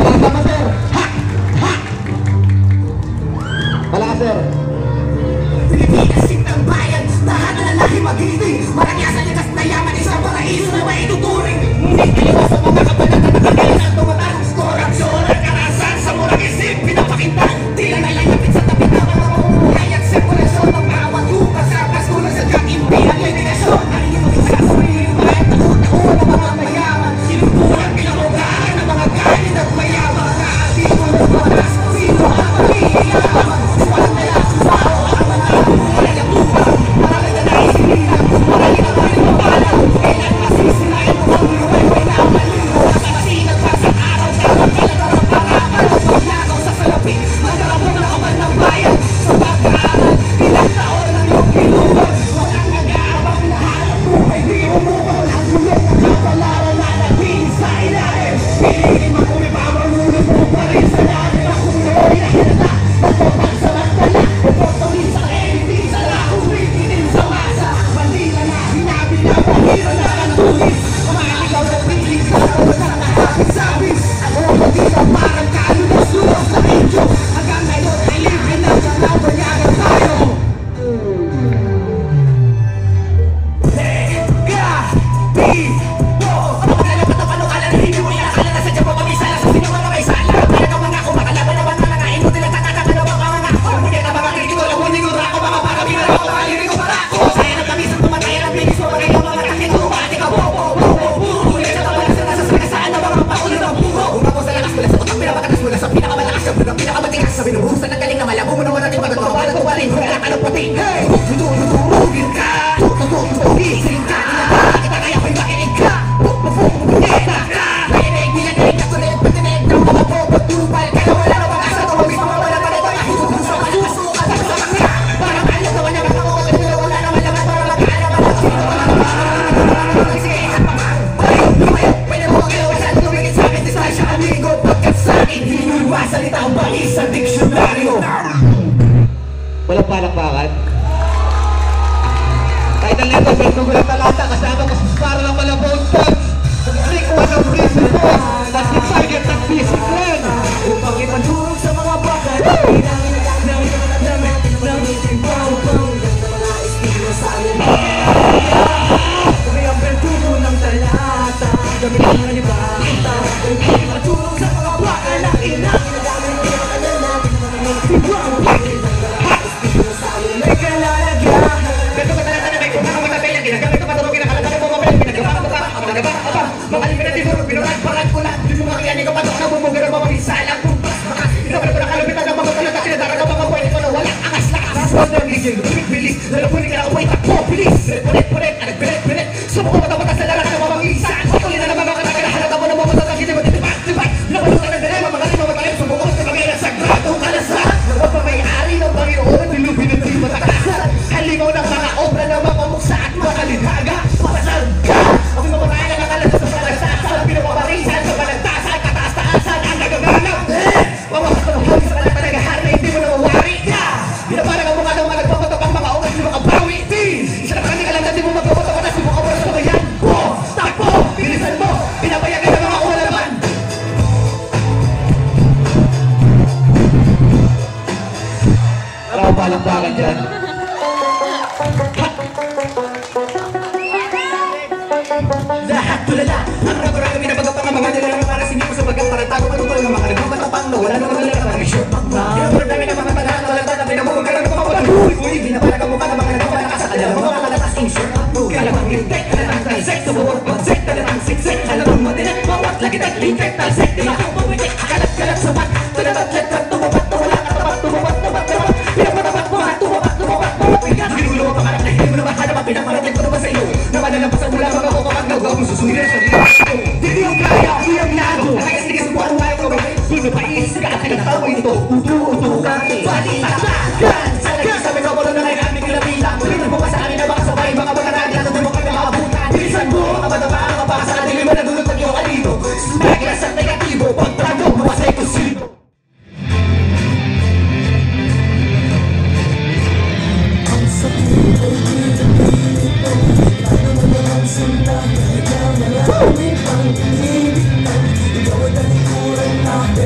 Tama sir. Ha! Ha! Wala ka sir. Pilipinas, sintang bayan, lahat na lalaki mag-ibig. Maragyasan likas na yaman, isang paraiso na maituturing. Ngunit kaliwas sa mga kabanat na nakagalit at tumatan. Korupsyon at karahasan sa murang isip, pinapakita. Tila nalalapit sa tabi na mga mamumuhay at sirkulasyon ng bawat lupa sa pastulan sa impian, litigasyon. Narinig sa sarili bayan, takot na uwan ng mga mayaman. Sinubulan, pinamugaan ng mga galit at mayaman. Kaatipo ng batas, sino ang maghihiyaman? Walang nila, bao ang mga buhay ang lupa. Marami na naisilihan, marami na rin mabalang. Kailan masisilayan mo ang luway na maligo. Masinag pa sa araw, dapat talagang parapan. Paglagaw sa salapi, magkarapong na kaman ng bayan. Sa pagkaaral, ilang taon ng iyong iluban. Walang nag-aabang nahanap buhay, di umukol. Ang gulit ng kapalaran na naging sa ilalim. Piliin man umipamang nunod mo pa rin sa lalim. Akong ngayon na hinata, nagpapagsamantala. Oportunin sa hindi sa lakong rikitin sa masa. Bandila na hinabi na pahira na ng tulis. Mga ikaw na piling sa tawag na nakakasabis. Ako bandila parang kalunos-lunos na medyo. Hanggang ngayon ay libre na nanabanyagan tayo. Sabi ng buhusan ng galing na malabo mo naman natin magagawa na tuwarin. Wala ka ng puting. Hey! Tutulugin ka! Tutulugin ka! Kita kaya ko'y makinig ka! Pupupupugin ka! Makinig, nilanig ka tuloy at patinig ng mga popotupal ka na wala na mag-asa. Tumabis mga wala pa nito. Nakitutuloy sa masusukat at sa mga parang alam na wala ka ako at wala na malaman para mag-aalaman at sino ka lang. Sige, isa pa nga. Lumayo, pwede mo kilawasan. Tumigit sa akin, distansya, amigo. Pagkat sa akin, hiniwa salita ang bali sa diksyonaryo. Walang palakpakan. Title nito, Bertugo ng Talata, kasama ko sa para ng Malabon Pods. Rick, one of reason po, na si Target ng Basic Ren. Upang ipandurog sa mga bakal, ng iting pao-pao ng mga estilo sa amin. Kami ang Bertugo ng Talata, gamit ang mga libata. Upang ipandurog sa mga bakal ng inang. May kalalagyan. Ganito ka talaga na may kumang magkakailan. Ginagamit ko paturugin ang kalagalan mo mabalik. Pinagawa ko pa, ang nagabang ka pa. Mga limitatibo, pinurad-parad ko lang. Yung mga kiyanin ko pa doon na bumugin ang mga misalang kumpas. Maka, pinapala ko na kalupitan ng mga talata. Sinadara ka mga buhay ko na walang angas-lakas. Sobrang gigil, bilis. Lalapunin ka na uway, takbo, bilis. Pulit-pulit, alag-bilit-bilit. Sumuko matabatas sa laras ng mga isa. Patuloy na naman mga nakalahalat mo ng mga matatang hindi mo titibat. Napalutan ng dalema, magaling mo magaling. Sumuko sa mga sagradong kalasan. Pagpamayari ng Panginoon, nilubin at di matakasan. Halimaw ng mga obra ng mga muksa at mga kalidhaga. Pasal ka! Ako'y mamatayan ang nakalasa sa palagtasan. Pinapaparisan sa palagtasan. Kataas-taasan ang nagaganap. Mawakas pa ng hangin sa kalagpanagahari. Hindi mo na mawari ka! Pinaparang ang mukha ng mga nagpapatok ang mga oras. Hindi mo kabawi. Isa na kami alam na di mo magpapatok. Di mo kawaras sa bayan. Takbo! Bilisan mo! Pinapayagan ng mga ulaman. Wala akong palakpakan dyan. Lahat tulala ang rago-rago minapagapang ang mga nilalang para hindi ko sa bagang para tago matutulong ang mga nagpamatapang na wala naman nila kapag isyo pang na pinapurad namin ang mga padahan talata na pinamumag ka lang ng mga uy binapalag ang mukha ng mga nagpapalakas sa kanya mga kalatas insure at bro kalamang intek kalatang talsek sumuwag pagsek kalatang siksek kalatang matinet mawat lagi tag-intek talsek di ako pumitik akalat-kalat sabat talabat-lat at tumabat na wala katapat tumabat pinapatapat mo at tumabat pigat ginulo ang pangarap na hindi mo naman hanapan pinaparating ko naman sa iyo naman mula mga kapapagdaw gawang susungirin sa iyo hindi yung kaya, hindi yung lago nakakastig sa buwan ng ayaw ko sino pa isika at kinatawa ito utu-utu-ukan balita kan sa nagkisa may kabulo na ngayon aming kilabilang ulitin mo pa sa akin na baka sabay mga ragyan at mo kami makabutan bilisan mo ang madama ang kapaka sa ating lima na dulot ng iyong alino sumagilas at negatibo pagtrago mawasay ko sino ang sakit ay pinag-ibig mo paano naman ang sinta ikaw na lang may pang-ibig ikaw ay talikuran natin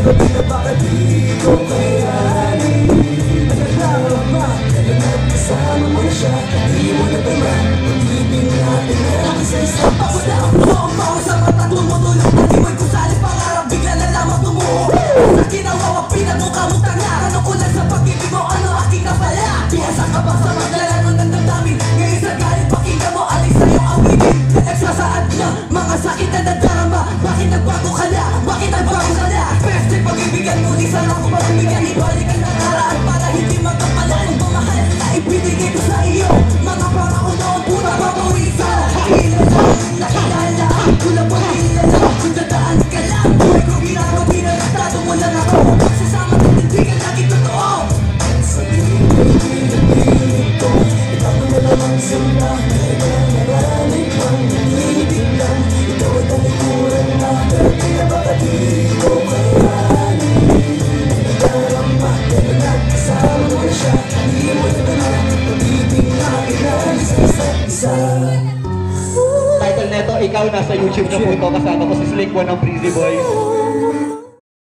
mukha mo tanga. Tanong ko lang sa pag-ibig mo, ano aking napala? Piyasa ka ba sa maglalaro ng damdamin? Ngayon sa galit, pakinggan mo, alis na yung awitin. Nagsasaad na, mga sakit na nadarama. Bakit nagbago ka na? Bakit nagbago ka na? Best ay pag-ibigan mo, di sana ko magbibigyan. Ibalik ang nakaraan para hindi magkapalan. Ang pamahal na ibinigay ko sa iyo, mga pangako noon, pura pamawisa. Nakilala, nakilala, ako lang pag-ilala. Kung dadaan ka lang, buhay ko ginagawa na nagtato mo lang ako. Pagsasama at hindi ka lagi totoo. Sa piling ko, ikaw na naman sila. Maraming pang nanginig lang. Ikaw ay talikuran na, pero pinapakadiri ko kayanin. Nadarama, pero nagkasama mo na siya. Hindi mo na naman, pag-ibig na kailangan sa isa't isa. Title neto, ikaw nasa YouTube na po ito. Kasama ko si Slink One ng Breezy Boys.